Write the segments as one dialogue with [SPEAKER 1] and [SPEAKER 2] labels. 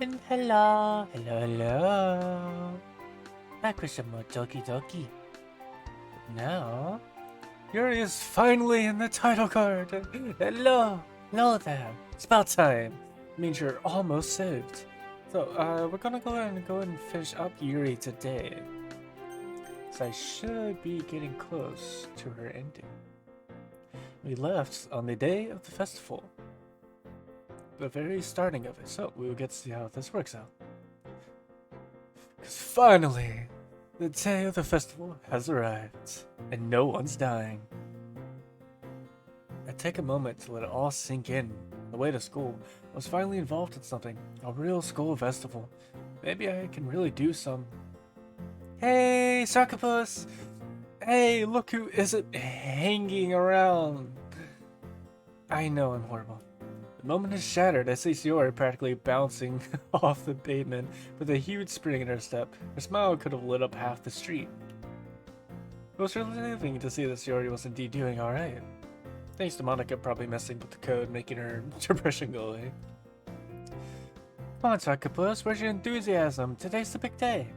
[SPEAKER 1] And hello, hello. Back with some more Doki Doki. Now, Yuri is finally in the title card. Hello there. It's about time. It means you're almost saved. So, we're gonna go ahead and finish up Yuri today. So I should be getting close to her ending. We left on the day of the festival. The very starting of it, so we will get to see how this works out. Because finally, the day of the festival has arrived, and no one's dying. I take a moment to let it all sink in. On the way to school, I was finally involved in something, a real school festival. Maybe I can really do some. Hey, Sarkopus! Hey, look who isn't hanging around. I know I'm horrible. The moment is shattered. I see Yuri practically bouncing off the pavement with a huge spring in her step. Her smile could have lit up half the street. It was relieving to see that Yuri was indeed doing alright. Thanks to Monica probably messing with the code, making her depression go away. Come on, Sarkopus, where's your enthusiasm? Today's the big day.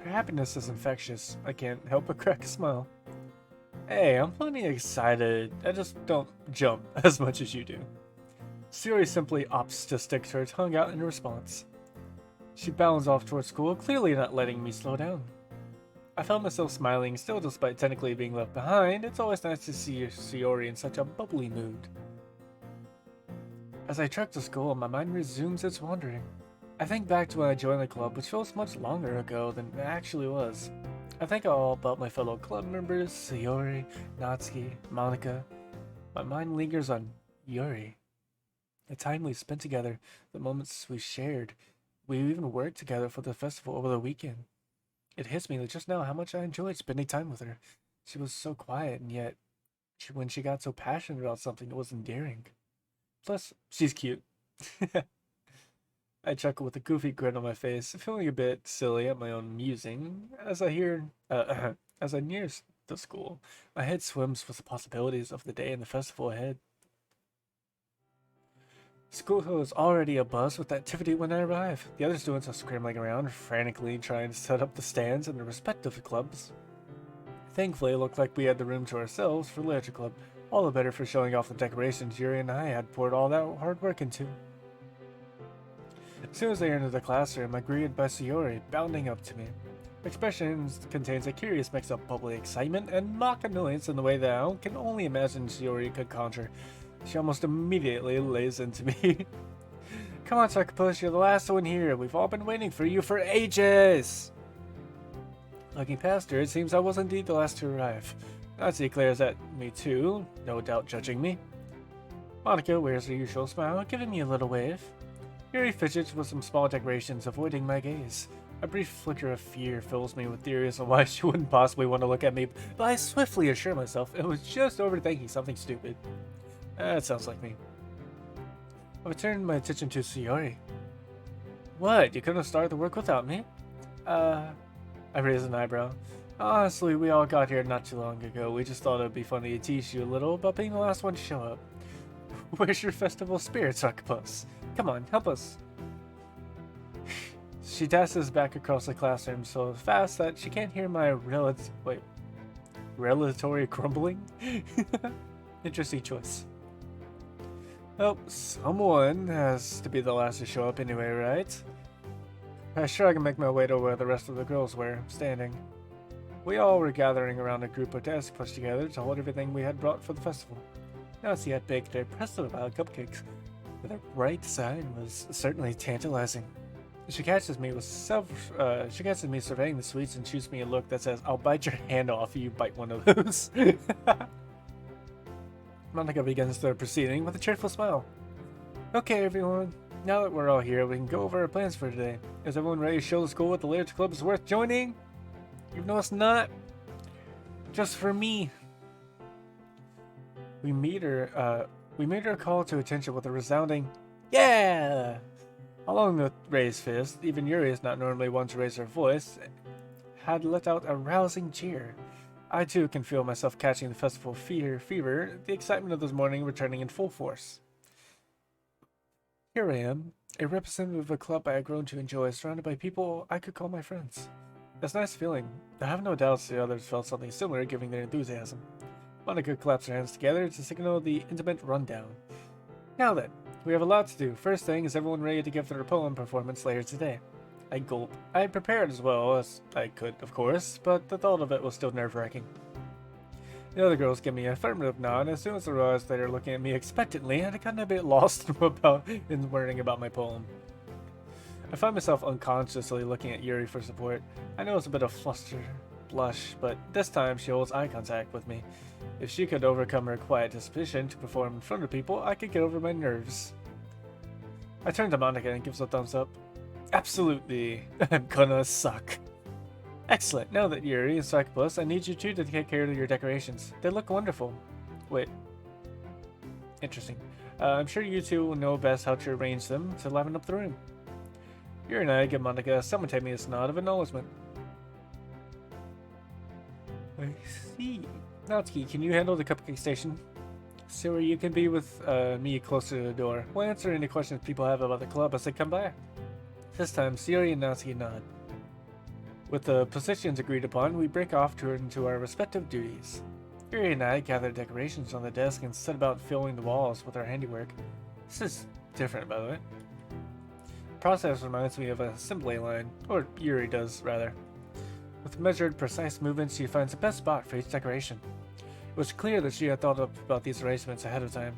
[SPEAKER 1] Her happiness is infectious. I can't help but crack a smile. Hey, I'm plenty excited. I just don't jump as much as you do. Yuri simply opts to stick her tongue out in response. She bounds off towards school, clearly not letting me slow down. I found myself smiling still despite technically being left behind. It's always nice to see Yuri in such a bubbly mood. As I trek to school, my mind resumes its wandering. I think back to when I joined the club, which feels much longer ago than it actually was. I think all about my fellow club members, Sayori, Natsuki, Monica. My mind lingers on Yuri. The time we spent together, the moments we shared. We even worked together for the festival over the weekend. It hits me just now how much I enjoyed spending time with her. She was so quiet, and yet, when she got so passionate about something, it was endearing. Plus, she's cute. I chuckle with a goofy grin on my face, feeling a bit silly at my own musing as as I near the school. My head swims with the possibilities of the day and the festival ahead. School is already abuzz with activity when I arrive. The other students are scrambling around, frantically trying to set up the stands in their respective clubs. Thankfully, it looked like we had the room to ourselves for Literature Club, all the better for showing off the decorations Yuri and I had poured all that hard work into. As soon as I entered the classroom, I greeted by Sayori, bounding up to me. Her expression contains a curious mix of bubbly excitement and mock annoyance in the way that I can only imagine Sayori could conjure. She almost immediately lays into me. Come on, Sarkopus, you're the last one here. We've all been waiting for you for ages! Looking past her, it seems I was indeed the last to arrive. Natsuki glares at me too, no doubt judging me. Monica wears her usual smile, giving me a little wave. Yuri fidgets with some small decorations, avoiding my gaze. A brief flicker of fear fills me with theories on why she wouldn't possibly want to look at me, but I swiftly assure myself it was just overthinking something stupid. That sounds like me. I returned my attention to Sayori. What? You couldn't have started the work without me? I raised an eyebrow. Honestly, we all got here not too long ago. We just thought it'd be funny to tease you a little about being the last one to show up. Where's your festival spirit, Sarkopus? Come on, help us. She dashes back across the classroom so fast that she can't hear my relatory grumbling? Interesting choice. Well, someone has to be the last to show up anyway, right? I shrug and make my way to where the rest of the girls were, standing. We all were gathering around a group of desks pushed together to hold everything we had brought for the festival. Nancy had baked a impressive amount of cupcakes. Their bright sign was certainly tantalizing. She catches me surveying the sweets and shoots me a look that says, "I'll bite your hand off if you bite one of those." Monica begins the proceeding with a cheerful smile. Okay, everyone. Now that we're all here, we can go over our plans for today. Is everyone ready to show the school what the Literature Club is worth joining? Even though it's not just for me. We made her call to attention with a resounding, "Yeah!" Along with raised fist, even Yuri is not normally one to raise her voice, had let out a rousing cheer. I too can feel myself catching the festival fever, the excitement of this morning returning in full force. Here I am, a representative of a club I had grown to enjoy, surrounded by people I could call my friends. It's a nice feeling. I have no doubts the others felt something similar, giving their enthusiasm. Monica claps her hands together to signal the intimate rundown. Now then, we have a lot to do. First thing, is everyone ready to give their poem performance later today? I gulp. I had prepared as well as I could, of course, but the thought of it was still nerve-wracking. The other girls give me an affirmative nod, and as soon as I realized they were looking at me expectantly, I had gotten a bit lost in worrying about my poem. I find myself unconsciously looking at Yuri for support. I know it's a bit of fluster, blush, but this time she holds eye contact with me. If she could overcome her quiet disposition to perform in front of people, I could get over my nerves. I turn to Monica and gives a thumbs up. Absolutely, I'm gonna suck. Excellent. Now that Yuri and Psychopus, I need you two to take care of your decorations. They look wonderful. Wait. Interesting. I'm sure you two will know best how to arrange them to liven up the room. Yuri and I give Monica a simultaneous nod of acknowledgement. I see. Natsuki, can you handle the cupcake station? So you can be with me closer to the door. We'll answer any questions people have about the club as they come by. This time, Yuri and Natsuki nod. With the positions agreed upon, we break off to into our respective duties. Yuri and I gather decorations on the desk and set about filling the walls with our handiwork. This is different, by the way. The process reminds me of an assembly line, or Yuri does, rather. With measured, precise movements, she finds the best spot for each decoration. It was clear that she had thought up about these arrangements ahead of time.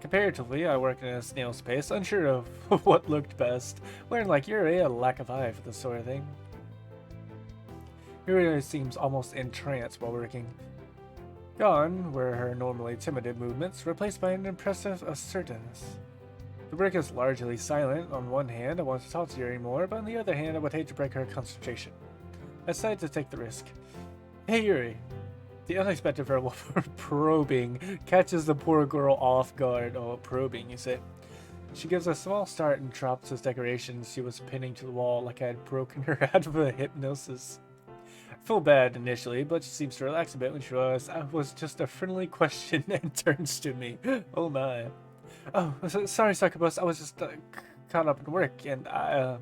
[SPEAKER 1] Comparatively, I worked in a snail's pace, unsure of what looked best, wearing like Yuri a lack of eye for this sort of thing. Yuri seems almost entranced while working. Gone were her normally timid movements, replaced by an impressive assertiveness. The work is largely silent. On one hand, I want to talk to Yuri more, but on the other hand, I would hate to break her concentration. I decided to take the risk. Hey Yuri! The unexpected verbal probing catches the poor girl off guard. Oh, probing, you say? She gives a small start and drops his decorations she was pinning to the wall like I had broken her out of a hypnosis. I feel bad initially, but she seems to relax a bit when she realizes I was just a friendly question and turns to me. Oh my. Oh, sorry, Succubus. I was just caught up in work, and I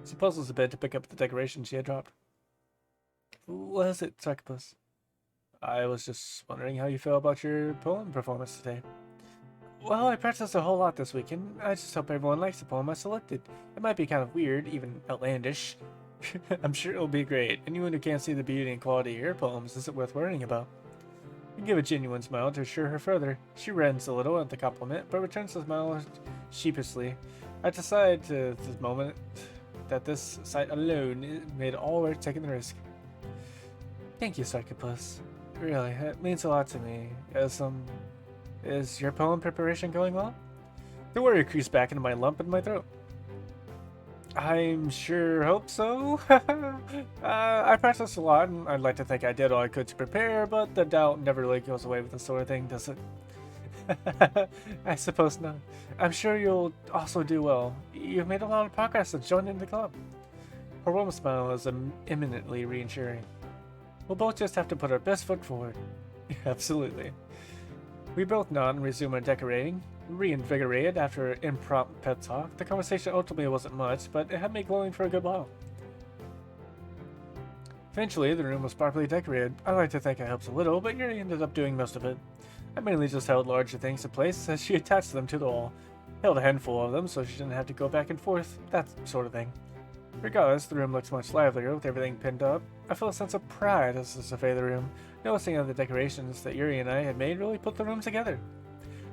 [SPEAKER 1] she puzzles a bit to pick up the decoration she had dropped. What is it, Succubus? I was just wondering how you feel about your poem performance today. Well, I practiced a whole lot this week, and I just hope everyone likes the poem I selected. It might be kind of weird, even outlandish. I'm sure it'll be great. Anyone who can't see the beauty and quality of your poems isn't worth worrying about. I give a genuine smile to assure her further. She redens a little at the compliment, but returns the smile sheepishly. I decide to this moment that this sight alone made all worth taking the risk. Thank you, Succubus. Really, it means a lot to me. Is your poem preparation going well? The worry creeps back into my lump in my throat. I'm sure hope so. I practiced a lot, and I'd like to think I did all I could to prepare, but the doubt never really goes away with this sort of thing, does it? I suppose not. I'm sure you'll also do well. You've made a lot of progress since joining the club. Her warm smile is eminently reassuring. We'll both just have to put our best foot forward. Absolutely. We both nod and resume our decorating. Reinvigorated after impromptu pet talk, the conversation ultimately wasn't much, but it had me glowing for a good while. Eventually, the room was properly decorated. I like to think I helped a little, but Yuri ended up doing most of it. I mainly just held larger things in place as she attached them to the wall. Held a handful of them so she didn't have to go back and forth, that sort of thing. Regardless, the room looks much livelier with everything pinned up. I feel a sense of pride as I survey the room, noticing that the decorations that Yuri and I had made really put the room together.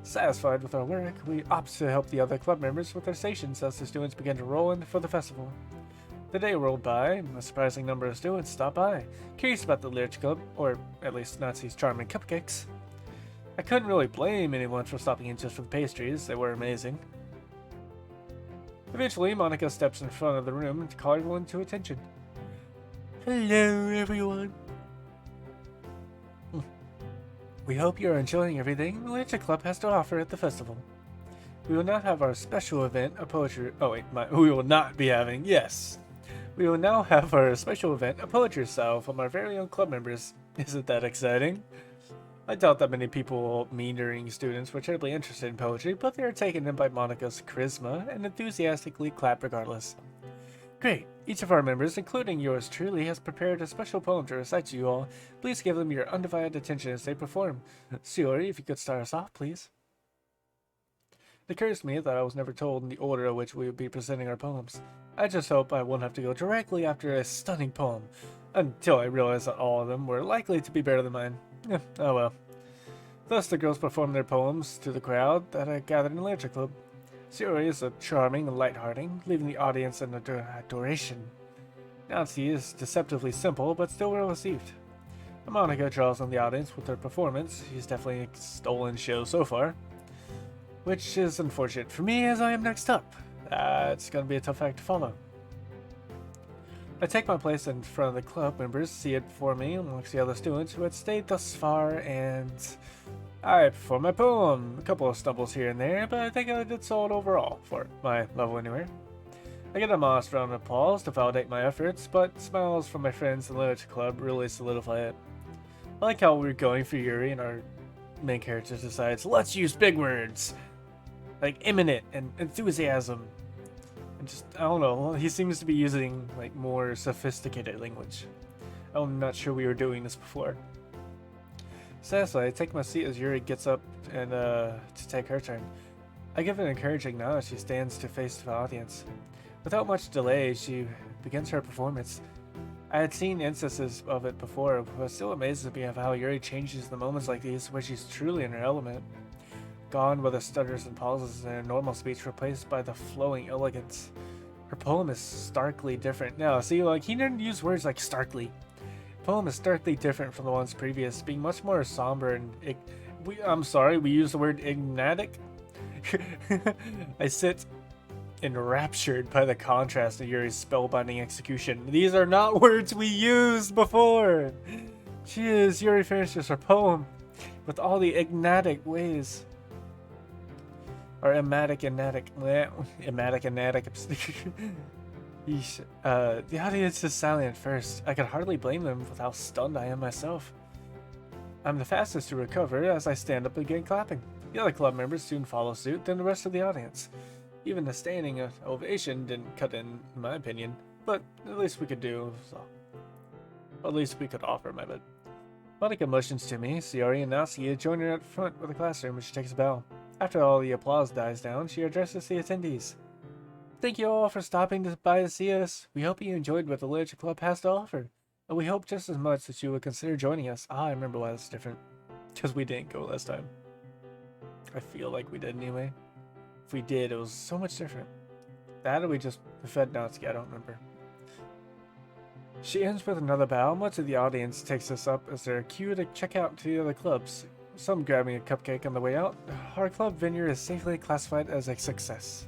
[SPEAKER 1] Satisfied with our work, we opt to help the other club members with their stations as the students began to roll in for the festival. The day rolled by, a surprising number of students stopped by, curious about the Lyric Club, or at least Natsuki's charming cupcakes. I couldn't really blame anyone for stopping in just for the pastries, they were amazing. Eventually, Monica steps in front of the room to call everyone to attention. Hello, everyone. We hope you're enjoying everything the Lyric Club has to offer at the festival. We will now have our special event, a poetry... Oh wait, we will not be having... Yes. We will now have our special event, a poetry style from our very own club members. Isn't that exciting? I doubt that many people, meandering students, were terribly interested in poetry, but they were taken in by Monica's charisma and enthusiastically clapped regardless. Great! Each of our members, including yours truly, has prepared a special poem to recite to you all. Please give them your undivided attention as they perform. Yuri, if you could start us off, please. It occurs to me that I was never told in the order in which we would be presenting our poems. I just hope I won't have to go directly after a stunning poem, until I realized that all of them were likely to be better than mine. Oh well. Thus the girls performed their poems to the crowd that had gathered in the literature club. Yuri is charming and lighthearted, leaving the audience in adoration. Nancy is deceptively simple, but still well received. Monica draws on the audience with her performance. She's definitely stolen show so far, which is unfortunate for me as I am next up. It's going to be a tough act to follow. I take my place in front of the club members, see it before me amongst the other students who had stayed thus far, and I perform my poem. A couple of stumbles here and there, but I think I did solid overall, for my level anyway. I get a modest round of applause to validate my efforts, but smiles from my friends in the literature club really solidify it. I like how we're going for Yuri and our main character decides, let's use big words, like imminent and enthusiasm. And just, I don't know, he seems to be using like more sophisticated language. I'm not sure we were doing this before. Satisfied, I take my seat as Yuri gets up and to take her turn. I give an encouraging nod as she stands to face the audience. Without much delay, she begins her performance. I had seen instances of it before, but it still amazes me of how Yuri changes the moments like these where she's truly in her element. Gone were the stutters and pauses in her normal speech, replaced by the flowing elegance. Her poem is starkly different. Now, see, like, he didn't use words like starkly. The poem is starkly different from the ones previous, being much more somber and... I'm sorry, we use the word enigmatic? I sit enraptured by the contrast of Yuri's spellbinding execution. These are not words we used before! Jeez, Yuri finishes her poem with all the enigmatic ways. Or ematic and natic. Ematic and natic. The audience is silent at first. I could hardly blame them with how stunned I am myself. I'm the fastest to recover as I stand up and begin clapping. The other club members soon follow suit, then the rest of the audience. Even the standing ovation didn't cut in my opinion, but at least we could do so. At least we could offer, my bad. Monica motions to me. Yuri and Nasia join her at the front of the classroom and she takes a bow. After all the applause dies down, she addresses the attendees. Thank you all for stopping by to see us. We hope you enjoyed what the Literature Club has to offer, and we hope just as much that you would consider joining us. I remember why that's different. Because we didn't go last time. I feel like we did anyway. If we did, it was so much different. That or we just fed Natsuki, I don't remember. She ends with another bow. Much of the audience takes this up as their cue to check out to the other clubs. Some grabbing a cupcake on the way out. Our club venue is safely classified as a success.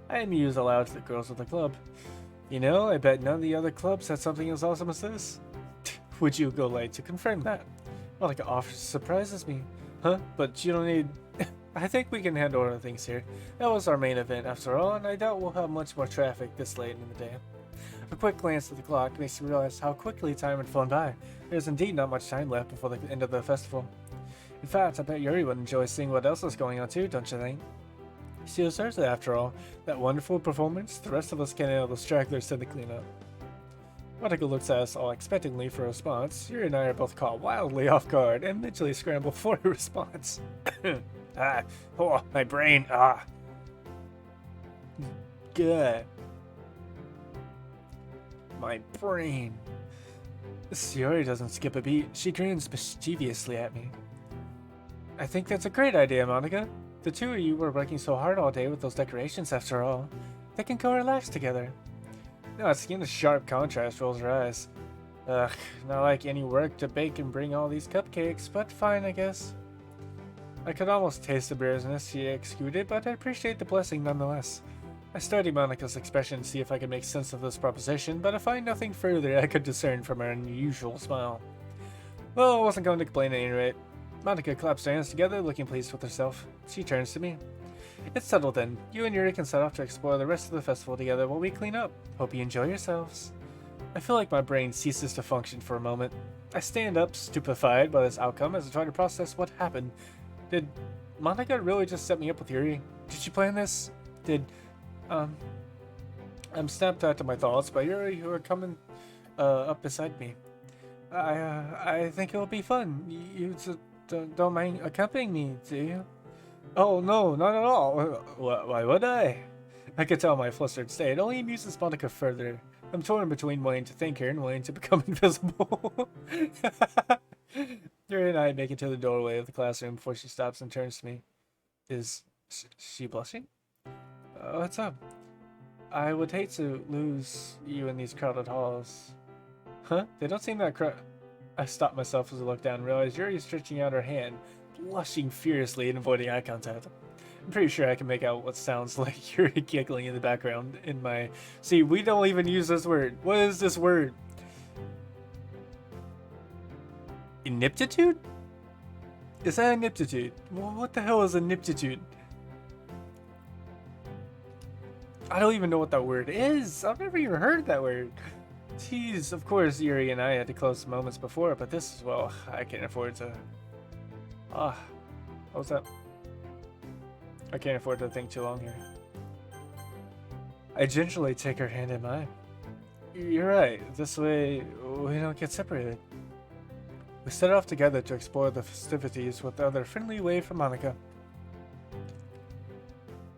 [SPEAKER 1] I muse aloud to the girls of the club. You know, I bet none of the other clubs had something as awesome as this. Would you go late to confirm that? Monica offers surprises me. Huh? But you don't need... I think we can handle other things here. That was our main event after all, and I doubt we'll have much more traffic this late in the day. A quick glance at the clock makes me realize how quickly time had flown by. There's indeed not much time left before the end of the festival. In fact, I bet Yuri would enjoy seeing what else is going on too, don't you think? She deserves it after all. That wonderful performance, the rest of us can't handle the stragglers to the cleanup. Monica looks at us all expectantly for a response. Yuri and I are both caught wildly off guard and mentally scramble for a response. Oh, my brain, Good. My brain. Yuri doesn't skip a beat. She grins mischievously at me. I think that's a great idea, Monica. The two of you were working so hard all day with those decorations after all. They can go relax together. Natsuki, in a sharp contrast, rolls her eyes. Ugh, not like any work to bake and bring all these cupcakes, but fine, I guess. I could almost taste the bitterness she executed, but I appreciate the blessing nonetheless. I study Monica's expression to see if I can make sense of this proposition, but I find nothing further I could discern from her unusual smile. Well, I wasn't going to complain at any rate. Monica claps her hands together, looking pleased with herself. She turns to me. It's settled then. You and Yuri can set off to explore the rest of the festival together while we clean up. Hope you enjoy yourselves. I feel like my brain ceases to function for a moment. I stand up, stupefied by this outcome as I try to process what happened. Did Monica really just set me up with Yuri? Did she plan this? Did, um... I'm snapped out of my thoughts by Yuri, who are coming up beside me. I think it'll be fun. You don't mind accompanying me, do you? Oh, no, not at all. Why would I? I could tell my flustered state only amuses Monica further. I'm torn between wanting to thank her and wanting to become invisible. Yuri and I make it to the doorway of the classroom before she stops and turns to me. Is she blushing? What's up? I would hate to lose you in these crowded halls. Huh? They don't seem that I stop myself as I look down and realize Yuri is stretching out her hand, blushing furiously and avoiding eye contact. I'm pretty sure I can make out what sounds like Yuri giggling in the background in my... See, we don't even use this word. What is this word? Ineptitude? Is that ineptitude? Well, what the hell is ineptitude? I don't even know what that word is. I've never even heard that word. Jeez, of course Yuri and I had to close moments before, but this is, well, I can't afford to... what was that? I can't afford to think too long here. I gingerly take her hand in mine. You're right, this way we don't get separated. We set off together to explore the festivities with the other friendly wave from Monica.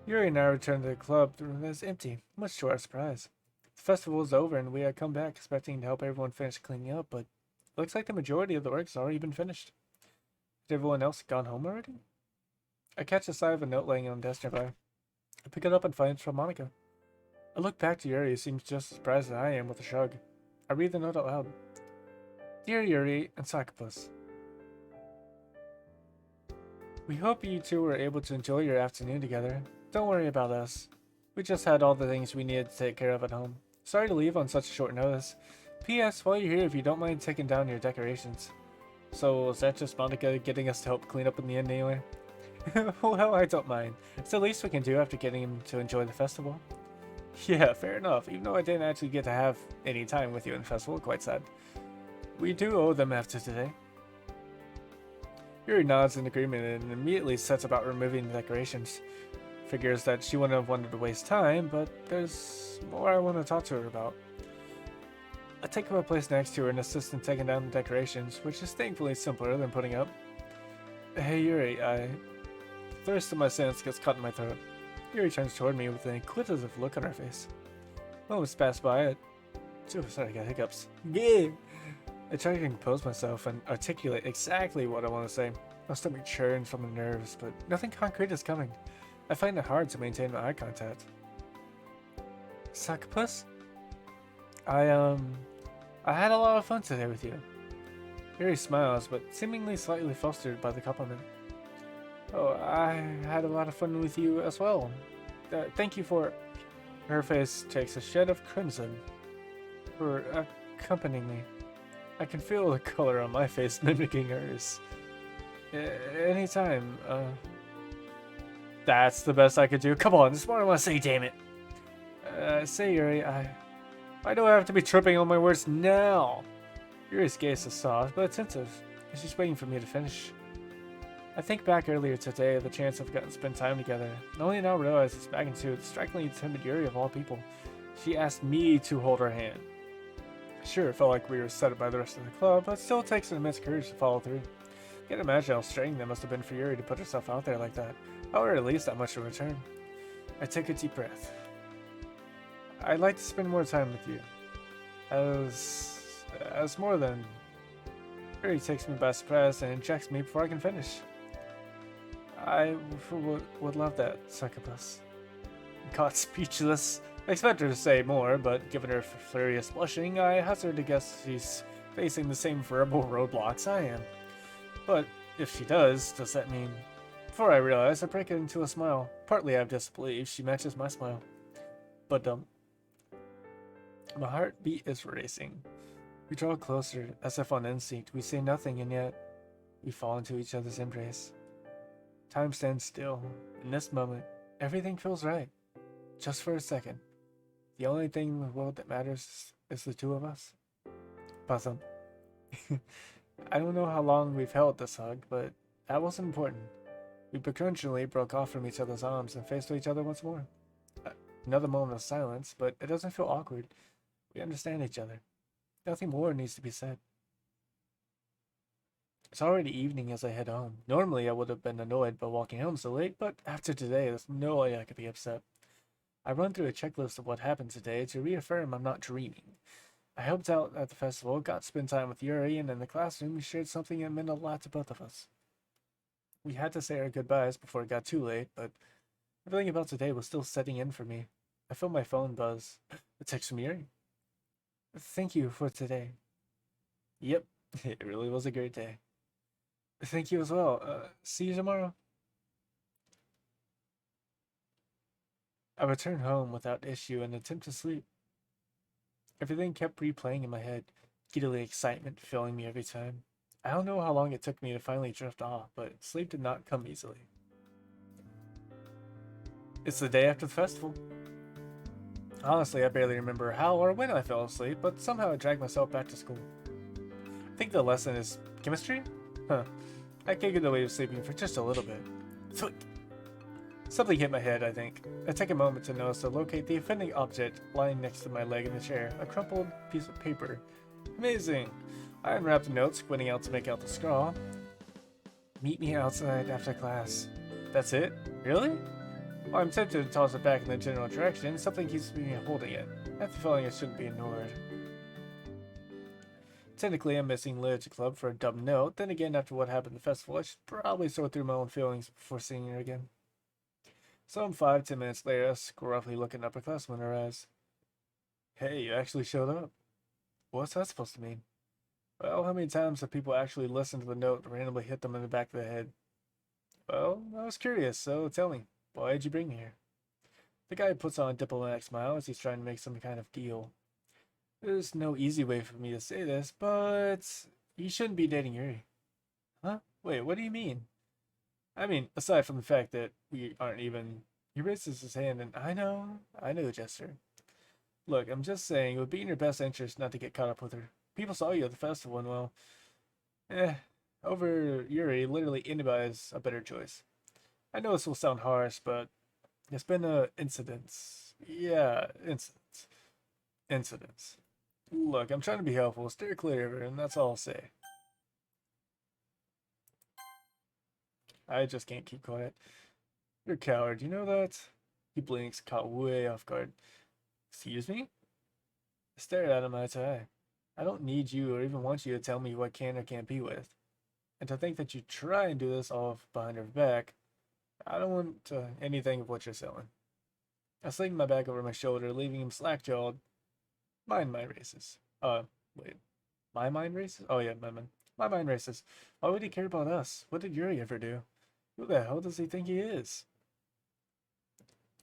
[SPEAKER 1] Yuri and I returned to the club. The room is empty, much to our surprise. The festival is over and we had come back expecting to help everyone finish cleaning up, but it looks like the majority of the work has already been finished. Has everyone else gone home already? I catch the side of a note laying on the desk nearby. I pick it up and find it's from Monica. I look back to Yuri, who seems just as surprised as I am, with a shrug. I read the note out loud. Dear Yuri and Sakapus, we hope you two were able to enjoy your afternoon together. Don't worry about us. We just had all the things we needed to take care of at home. Sorry to leave on such short notice. P.S. While you're here, if you don't mind taking down your decorations. So, is that just Monica getting us to help clean up in the end anyway? Well, I don't mind. It's the least we can do after getting him to enjoy the festival. Yeah, fair enough. Even though I didn't actually get to have any time with you in the festival, quite sad. We do owe them after today. Yuri nods in agreement and immediately sets about removing the decorations. Figures that she wouldn't have wanted to waste time, but there's more I want to talk to her about. I take up a place next to her and assist in taking down the decorations, which is thankfully simpler than putting up. Hey Yuri, the rest of my sentence gets caught in my throat. Yuri turns toward me with an inquisitive look on her face. Moments pass by. Sorry, I got hiccups. Yeah. I try to compose myself and articulate exactly what I want to say. My stomach churns from the nerves, but nothing concrete is coming. I find it hard to maintain my eye contact. Sakapus? I had a lot of fun today with you. Yuri smiles, but seemingly slightly flustered by the compliment. Oh, I had a lot of fun with you as well. Thank you for... Her face takes a shed of crimson. For accompanying me. I can feel the color on my face mimicking hers. Anytime, That's the best I could do. Come on, this is what I want to say, damn it. Say, Yuri, why do I have to be tripping on my words now? Yuri's gaze is soft, but attentive. She's waiting for me to finish. I think back earlier today, the chance of getting to spend time together. I only now realize its magnitude, strikingly timid Yuri of all people. She asked me to hold her hand. Sure, it felt like we were set up by the rest of the club, but it still takes an immense courage to follow through. I can't imagine how straining that must have been for Yuri to put herself out there like that. I would at least that much in return. I take a deep breath. I'd like to spend more time with you. As more than... Yuri takes me by surprise and injects me before I can finish. I would love that, Sakapus. Caught speechless. I expect her to say more, but given her furious blushing, I hazard to guess she's facing the same verbal roadblocks I am. But if she does that mean... Before I realize, I break into a smile, partly out of disbelief she matches my smile. But my heartbeat is racing. We draw closer, as if on instinct. We say nothing, and yet we fall into each other's embrace. Time stands still. In this moment, everything feels right. Just for a second. The only thing in the world that matters is the two of us. Puzzle. I don't know how long we've held this hug, but that wasn't important. We begrudgingly broke off from each other's arms and faced each other once more. Uh, Another moment of silence, but it doesn't feel awkward. We understand each other. Nothing more needs to be said. It's already evening as I head home. Normally, I would have been annoyed by walking home so late, but after today, there's no way I could be upset. I run through a checklist of what happened today to reaffirm I'm not dreaming. I helped out at the festival, got to spend time with Yuri, and in the classroom, we shared something that meant a lot to both of us. We had to say our goodbyes before it got too late, but everything about today was still setting in for me. I felt my phone buzz. A text from Yuri. Thank you for today. Yep, it really was a great day. Thank you as well. See you tomorrow. I returned home without issue and attempt to sleep. Everything kept replaying in my head, giddily excitement filling me every time. I don't know how long it took me to finally drift off, but sleep did not come easily. It's the day after the festival. Honestly, I barely remember how or when I fell asleep, but somehow I dragged myself back to school. I think the lesson is chemistry? Huh. I giggled away with sleeping for just a little bit. Sweet. Something hit my head, I think. I take a moment to notice to locate the offending object lying next to my leg in the chair, a crumpled piece of paper. Amazing! I unwrapped the note, squinting out to make out the scrawl. Meet me outside after class. That's it? Really? Well, I'm tempted to toss it back in the general direction. Something keeps me holding it. I have the feeling it shouldn't be ignored. Technically, I'm missing Literature Club for a dumb note. Then again, after what happened at the festival, I should probably sort through my own feelings before seeing her again. Some 5-10 minutes later, a scruffy looking upperclassman arrives. Hey, you actually showed up. What's that supposed to mean? Well, how many times have people actually listened to the note and randomly hit them in the back of the head? Well, I was curious, so tell me, why did you bring me here? The guy puts on a diplomatic smile as he's trying to make some kind of deal. There's no easy way for me to say this, but you shouldn't be dating Yuri. Huh? Wait, what do you mean? I mean, aside from the fact that we aren't even... He raises his hand and I know, Jester. Look, I'm just saying it would be in your best interest not to get caught up with her. People saw you at the festival and well... over Yuri, literally anybody's a better choice. I know this will sound harsh, but it's been incidents. Yeah, incidents. Incidents. Look, I'm trying to be helpful. Steer clear of her, and that's all I'll say. I just can't keep quiet. You're a coward, you know that? He blinks, caught way off guard. Excuse me? I stare at him eye to eye. I don't need you or even want you to tell me who I can or can't be with. And to think that you try and do this all behind her back, I don't want anything of what you're selling. I sling my bag over my shoulder, leaving him slack-jawed. Mind my races. Wait. My mind races? Oh yeah, my mind races. Why would he care about us? What did Yuri ever do? Who the hell does he think he is?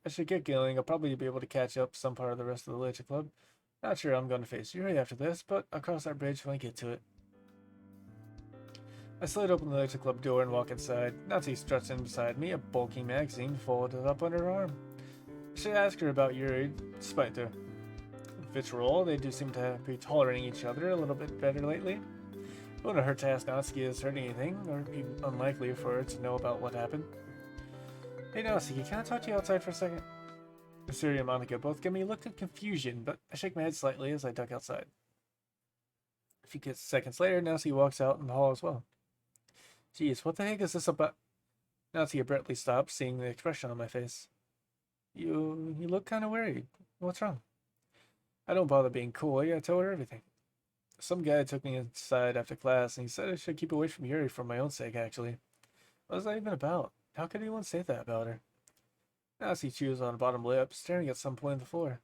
[SPEAKER 1] I should get going. I'll probably be able to catch up some part of the rest of the Literature Club. Not sure I'm going to face Yuri after this, but I'll cross that bridge when I get to it. I slid open the Literature Club door and walk inside. Nazi struts in beside me, a bulky magazine folded up under her arm. I should ask her about Yuri, despite the vitriol. They do seem to be tolerating each other a little bit better lately. It wouldn't hurt to ask Natsuki has heard anything, or be unlikely for her to know about what happened. Hey Natsuki, can I talk to you outside for a second? Suri and Monica both give me a look of confusion, but I shake my head slightly as I duck outside. A few seconds later, Natsuki walks out in the hall as well. Geez, what the heck is this about? Natsuki abruptly stops, seeing the expression on my face. You look kind of worried. What's wrong? I don't bother being coy. I told her everything. Some guy took me inside after class, and he said I should keep away from Yuri for my own sake, actually. What was that even about? How could anyone say that about her? Natsuki chews on her bottom lip, staring at some point on the floor.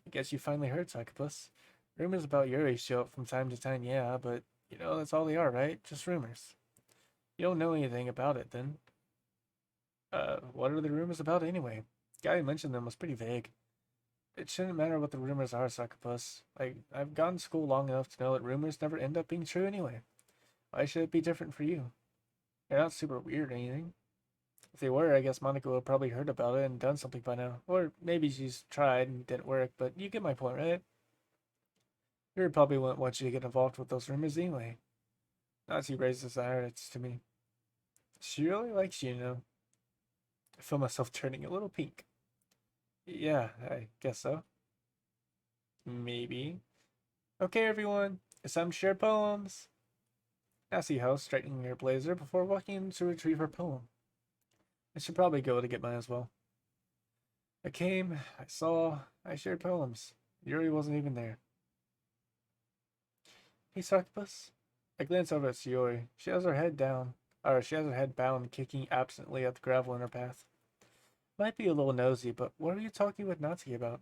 [SPEAKER 1] I guess you finally heard, Succubus. Rumors about Yuri show up from time to time, yeah, but you know, that's all they are, right? Just rumors. You don't know anything about it, then. What are the rumors about anyway? The guy who mentioned them was pretty vague. It shouldn't matter what the rumors are, Succubus. I've gone to school long enough to know that rumors never end up being true anyway. Why should it be different for you? You're not super weird or anything. If they were, I guess Monica would have probably heard about it and done something by now. Or maybe she's tried and didn't work, but you get my point, right? Yuri probably wouldn't want you to get involved with those rumors anyway. Not to raise his eyelids to me. She really likes you, you know. I feel myself turning a little pink. Yeah, I guess so. Maybe. Okay, everyone, it's time to share poems. Nasty House straightening her blazer before walking in to retrieve her poem. I should probably go to get mine as well. I came, I saw, I shared poems. Yuri wasn't even there. Hey, Succubus. I glance over at Sayori. She has her head down, or she has her head bound, kicking absently at the gravel in her path. Might be a little nosy, but what are you talking with Natsuki about?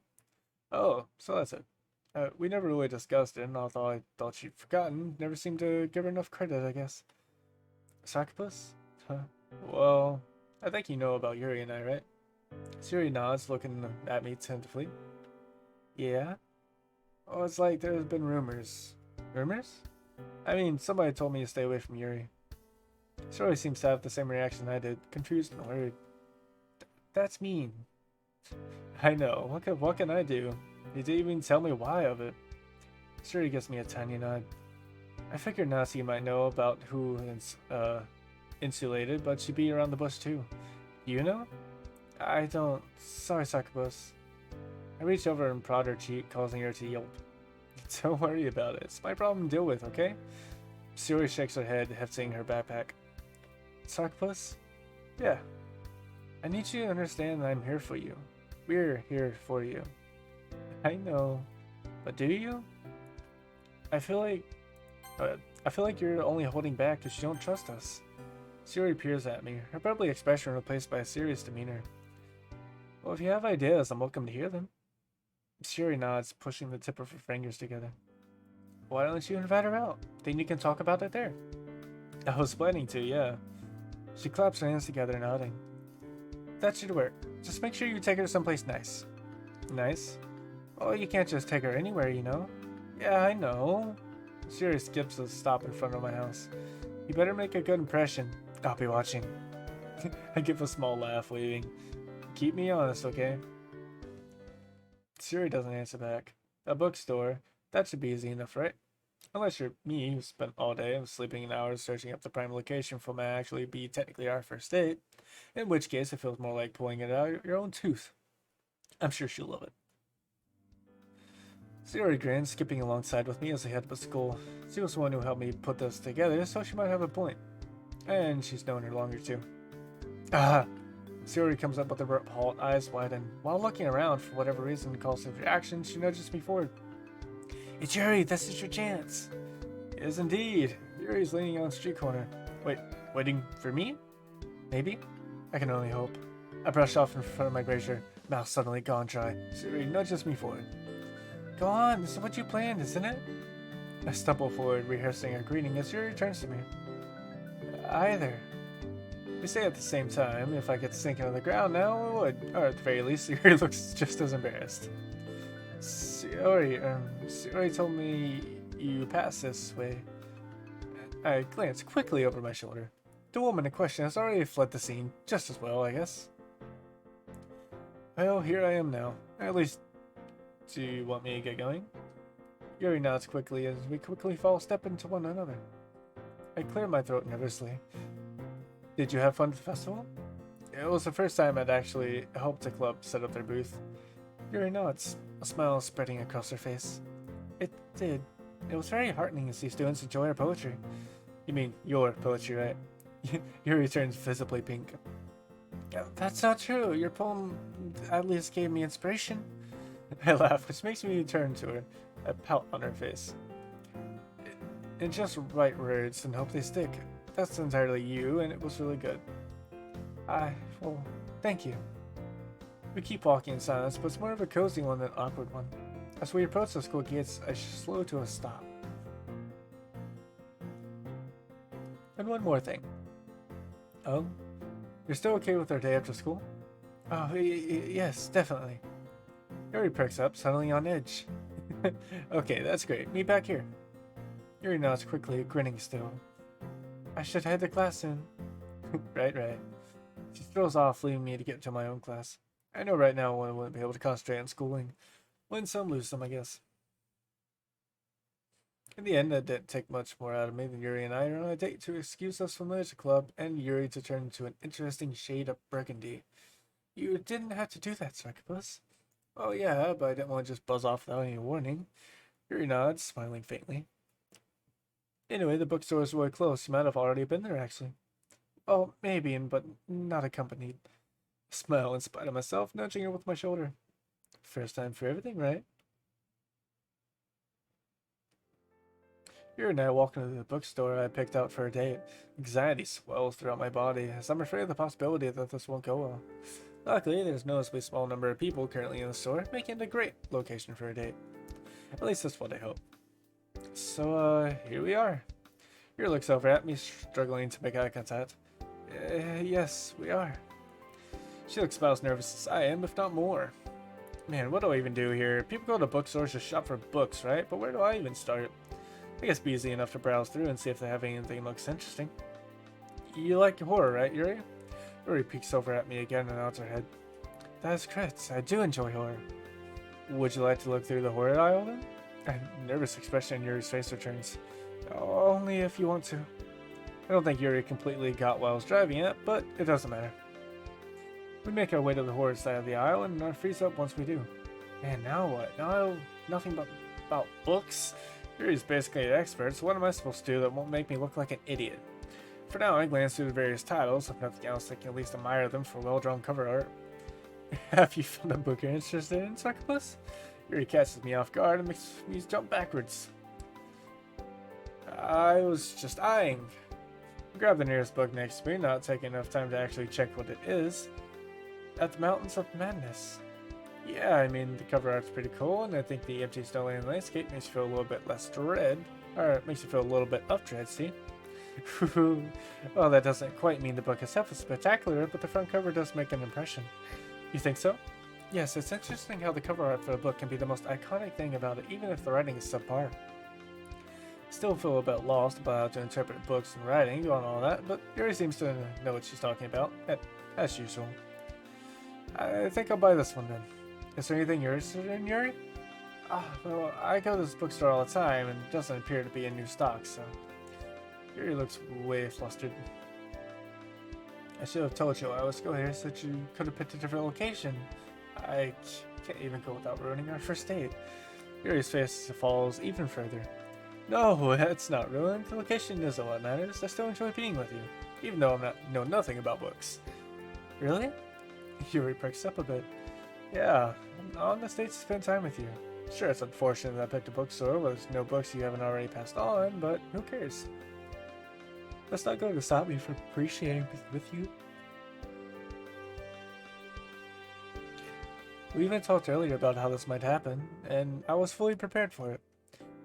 [SPEAKER 1] Oh, so that's it. We never really discussed it, and although I thought she'd forgotten, never seemed to give her enough credit, I guess. Succubus? Huh. Well, I think you know about Yuri and I, right? Sayori nods, looking at me tentatively. Yeah? Oh, it's like there's been rumors. Rumors? I mean, somebody told me to stay away from Yuri. Sayori seems to have the same reaction I did, confused and worried. That's mean. I know. What can I do? He didn't even tell me why of it. Sayori gives me a tiny nod. I figured Nasi might know about who is, insulated, but she beat around the bush too. You know? I don't. Sorry, Succubus. I reach over and prod her cheek, causing her to yelp. Don't worry about it. It's my problem to deal with, okay? Sayori shakes her head, hefting her backpack. Succubus? Yeah. I need you to understand that I'm here for you. We're here for you. I know. But do you? I feel like you're only holding back because you don't trust us. Sayori peers at me, her bubbly expression replaced by a serious demeanor. Well, if you have ideas, I'm welcome to hear them. Sayori nods, pushing the tip of her fingers together. Why don't you invite her out? Then you can talk about it there. I was planning to, yeah. She claps her hands together, nodding. That should work. Just make sure you take her someplace nice. Nice? Oh, you can't just take her anywhere, you know? Yeah, I know. Sayori skips a stop in front of my house. You better make a good impression. I'll be watching. I give a small laugh, waving. Keep me honest, okay? Sayori doesn't answer back. A bookstore. That should be easy enough, right? Unless you're me, who spent all day sleeping in hours searching up the prime location for what might actually be technically our first date. In which case, it feels more like pulling it out of your own tooth. I'm sure she'll love it. Sayori grins, skipping alongside with me as I head to school. She was the one who helped me put this together, so she might have a point. And she's known her longer too. Ah! Sayori comes up with a abrupt halt, eyes widen. While looking around, for whatever reason calls into action, she nudges me forward. It's Yuri, this is your chance. It is indeed. Yuri's leaning on the street corner. Wait, waiting for me? Maybe? I can only hope. I brush off in front of my brazier, mouth suddenly gone dry. Sayori nudges me forward. Go on, this is what you planned, isn't it? I stumble forward, rehearsing our greeting as Yuri turns to me. Hi there. We say at the same time. If I get to sink on the ground now, I would. Or at the very least, Yuri looks just as embarrassed. Sayori told me you passed this way. I glance quickly over my shoulder. The woman in question has already fled the scene, just as well, I guess. Well, here I am now. At least, do you want me to get going? Yuri nods quickly as we quickly fall step into one another. I clear my throat nervously. Did you have fun at the festival? It was the first time I'd actually helped a club set up their booth. Yuri nods, a smile spreading across her face. It did. It was very heartening to see students enjoy our poetry. You mean your poetry, right? Yuri turns visibly pink. That's not true. Your poem at least gave me inspiration. I laugh, which makes me turn to her, a pout on her face. And just write words and hope they stick. That's entirely you, and it was really good. Well, thank you. We keep walking in silence, but it's more of a cozy one than an awkward one. As we approach the school gates, I slow to a stop. And one more thing. Oh? You're still okay with our day after school? Oh, yes, definitely. Yuri perks up, suddenly on edge. Okay, that's great. Meet back here. Yuri nods quickly, grinning still. I should head to class soon. Right. She strolls off, leaving me to get to my own class. I know right now I wouldn't be able to concentrate on schooling. Win some, lose some, I guess. In the end, that didn't take much more out of me than Yuri and I are on a date to excuse us from the club and Yuri to turn into an interesting shade of burgundy. You didn't have to do that, Succubus. Oh yeah, but I didn't want to just buzz off without any warning. Yuri nods, smiling faintly. Anyway, the bookstore is really close. You might have already been there, actually. Oh, maybe, but not accompanied. Smile in spite of myself, nudging her with my shoulder. First time for everything, right? Yuri and I walk into the bookstore I picked out for a date. Anxiety swells throughout my body, as I'm afraid of the possibility that this won't go well. Luckily, there's a noticeably small number of people currently in the store, making it a great location for a date. At least that's what I hope. So, here we are. Yuri looks over at me, struggling to make eye contact. Yes, we are. She looks about as nervous as I am, if not more. Man, what do I even do here? People go to bookstores to shop for books, right? But where do I even start? I guess be easy enough to browse through and see if they have anything that looks interesting. You like horror, right, Yuri? Yuri peeks over at me again and nods her head. That is correct. I do enjoy horror. Would you like to look through the horror aisle then? A nervous expression in Yuri's face returns. Only if you want to. I don't think Yuri completely got what I was driving at, but it doesn't matter. We make our way to the horror side of the aisle and are freeze up once we do. Man, now what? Now I know nothing about books? Yuri's basically an expert, so what am I supposed to do that won't make me look like an idiot? For now, I glance through the various titles. If nothing else, I can at least admire them for well-drawn cover art. Have you found a book you're interested in, Succubus? Yuri catches me off guard and makes me jump backwards. I was just eyeing. Grab the nearest book next to me, not taking enough time to actually check what it is. At the Mountains of Madness. Yeah, I mean, the cover art's pretty cool, and I think the empty snowland landscape makes you feel a little bit less dread. Or it makes you feel a little bit of dread, see? Well, that doesn't quite mean the book itself is spectacular, but the front cover does make an impression. You think so? Yes, it's interesting how the cover art for a book can be the most iconic thing about it, even if the writing is subpar. Still feel a bit lost about how to interpret books and writing and all that, but Yuri seems to know what she's talking about, as usual. I think I'll buy this one then. Is there anything you're interested in, Yuri? Well, I go to this bookstore all the time, and it doesn't appear to be in new stock, so... Yuri looks way flustered. I should have told you I was going here so that you could have picked a different location. I can't even go without ruining our first date. Yuri's face falls even further. No, that's not ruined. The location isn't what matters. I still enjoy being with you, even though I know nothing about books. Really? Yuri perks up a bit. Yeah, I'm on this date to spend time with you. Sure, it's unfortunate that I picked a bookstore where there's no books you haven't already passed on, but who cares? That's not going to stop me from appreciating with you. We even talked earlier about how this might happen, and I was fully prepared for it.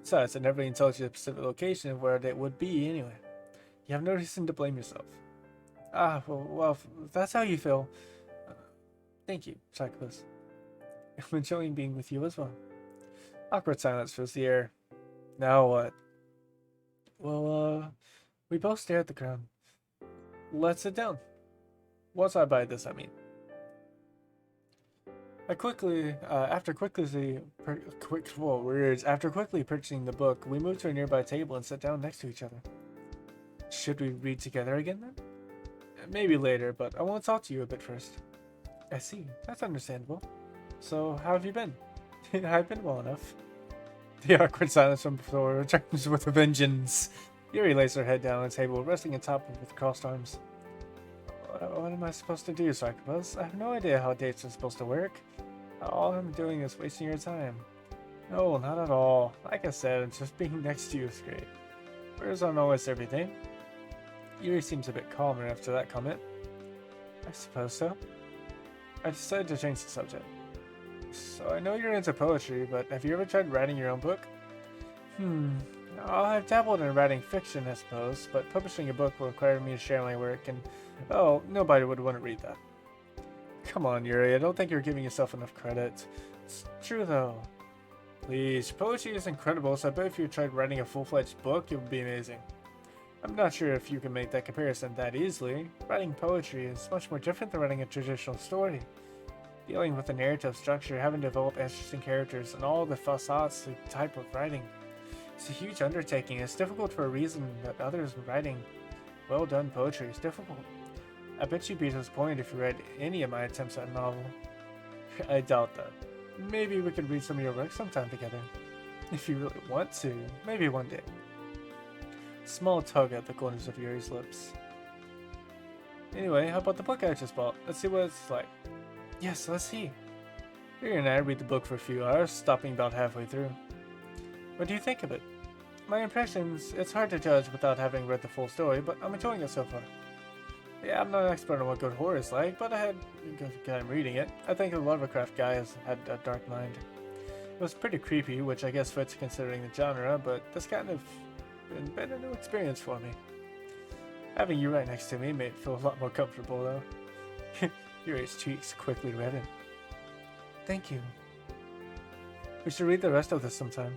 [SPEAKER 1] Besides, I never even told you the specific location of where it would be anyway. You have no reason to blame yourself. Well, if that's how you feel. Thank you, Succubus. I'm enjoying being with you as well. Awkward silence fills the air. Now what? Well, we both stare at the ground. Let's sit down. Once I buy this, I mean. After quickly purchasing the book, we moved to a nearby table and sat down next to each other. Should we read together again then? Maybe later, but I want to talk to you a bit first. I see. That's understandable. So, how have you been? I've been well enough. The awkward silence from before returns with a vengeance. Yuri lays her head down on the table, resting atop of it with crossed arms. What am I supposed to do, Succubus? I have no idea how dates are supposed to work. All I'm doing is wasting your time. No, not at all. Like I said, just being next to you is great. Words aren't always everything. Yuri seems a bit calmer after that comment. I suppose so. I decided to change the subject. So I know you're into poetry, but have you ever tried writing your own book? I've dabbled in writing fiction, I suppose, but publishing a book will require me to share my work, and, oh, nobody would want to read that. Come on, Yuri, I don't think you're giving yourself enough credit. It's true, though. Please, your poetry is incredible, so I bet if you tried writing a full-fledged book, it would be amazing. I'm not sure if you can make that comparison that easily. Writing poetry is much more different than writing a traditional story. Dealing with the narrative structure, having to develop interesting characters, and all the facades type of writing. It's a huge undertaking. It's difficult for a reason that others writing well done poetry is difficult. I bet you'd be disappointed if you read any of my attempts at a novel. I doubt that. Maybe we could read some of your work sometime together. If you really want to, maybe one day. Small tug at the corners of Yuri's lips. Anyway, how about the book I just bought? Let's see what it's like. Yes, let's see. Yuri and I read the book for a few hours, stopping about halfway through. What do you think of it? My impressions, it's hard to judge without having read the full story, but I'm enjoying it so far. Yeah, I'm not an expert on what good horror is like, but I had a good time reading it. I think the Lovecraft guy has had a dark mind. It was pretty creepy, which I guess fits considering the genre, but this kind of been a new experience for me. Having you right next to me made it feel a lot more comfortable, though. Yuri's cheeks quickly reddened. Thank you. We should read the rest of this sometime.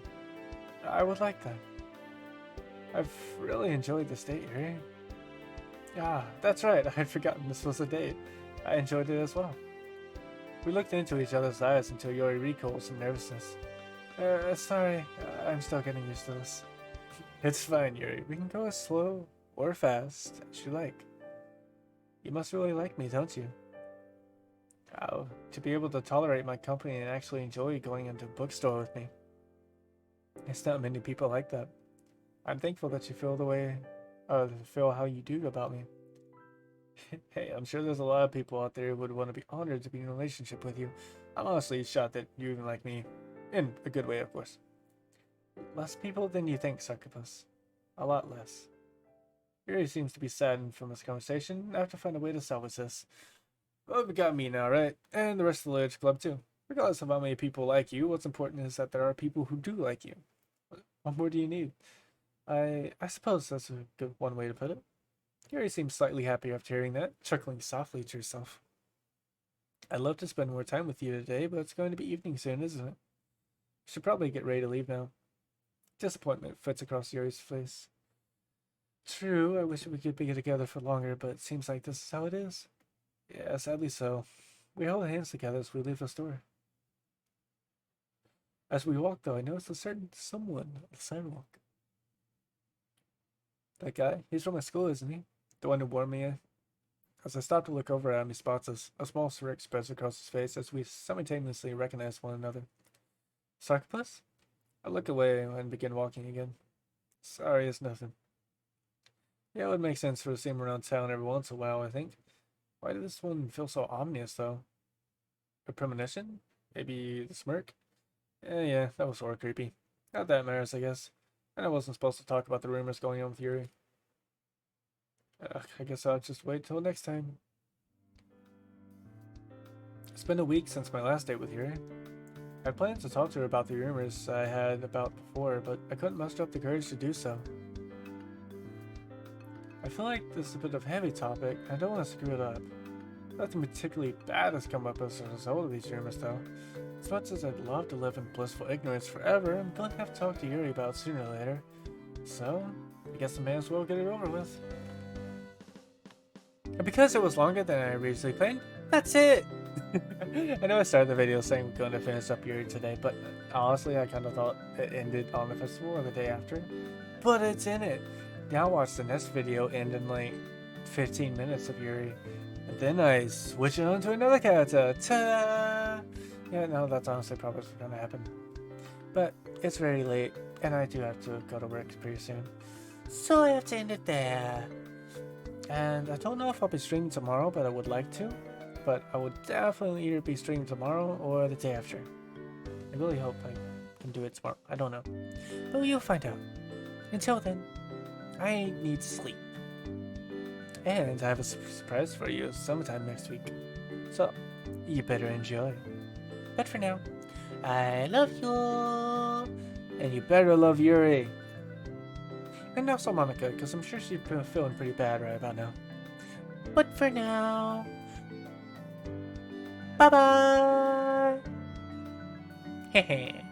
[SPEAKER 1] I would like that. I've really enjoyed this date, Yuri. Ah, that's right, I'd forgotten this was a date. I enjoyed it as well. We looked into each other's eyes until Yuri recalled some nervousness. Sorry, I'm still getting used to this. It's fine, Yuri. We can go as slow or fast as you like. You must really like me, don't you? Oh, to be able to tolerate my company and actually enjoy going into a bookstore with me. It's not many people like that. I'm thankful that you feel the way, feel how you do about me. Hey, I'm sure there's a lot of people out there who would want to be honored to be in a relationship with you. I'm honestly shocked that you even like me. In a good way, of course. Less people than you think, Succubus. A lot less. Yuri seems to be saddened from this conversation. I have to find a way to salvage this. Well, we got me now, right? And the rest of the Literature Club, too. Regardless of how many people like you, what's important is that there are people who do like you. What more do you need? I suppose that's a good one way to put it. Yuri seems slightly happy after hearing that, chuckling softly to herself. I'd love to spend more time with you today, but it's going to be evening soon, isn't it? Should probably get ready to leave now. Disappointment flits across Yuri's face. True, I wish we could be together for longer, but it seems like this is how it is. Yeah, sadly so. We hold hands together as we leave the store. As we walk, though, I notice a certain someone on the sidewalk. That guy? He's from my school, isn't he? The one who warned me. As I stop to look over at him, he spots us. A small smirk spreads across his face as we simultaneously recognize one another. Succubus? I look away and begin walking again. Sorry, it's nothing. Yeah, it would make sense for to see him around town every once in a while, I think. Why did this one feel so ominous, though? A premonition? Maybe the smirk? Yeah, that was sort of creepy. Not that matters, I guess. And I wasn't supposed to talk about the rumors going on with Yuri. I guess I'll just wait till next time. It's been a week since my last date with Yuri. I planned to talk to her about the rumors I had about before, but I couldn't muster up the courage to do so. I feel like this is a bit of a heavy topic, and I don't want to screw it up. Nothing particularly bad has come up as a result of these rumors, though. As much as I'd love to live in blissful ignorance forever, I'm going to have to talk to Yuri about it sooner or later. So, I guess I may as well get it over with. And because it was longer than I originally planned, that's it! I know I started the video saying we're going to finish up Yuri today, but honestly I kind of thought it ended on the festival or the day after. But it's in it! Now watch the next video end in like 15 minutes of Yuri. And then I switch it on to another character. Ta-da! Yeah, no, that's honestly probably what's going to happen. But it's very late, and I do have to go to work pretty soon. So I have to end it there. And I don't know if I'll be streaming tomorrow, but I would like to. But I would definitely either be streaming tomorrow or the day after. I really hope I can do it tomorrow. I don't know. But you'll find out. Until then, I need sleep. And I have a surprise for you sometime next week. So, you better enjoy. But for now, I love you. And you better love Yuri. And also Monica, because I'm sure she's feeling pretty bad right about now. But for now, bye-bye. Hehe.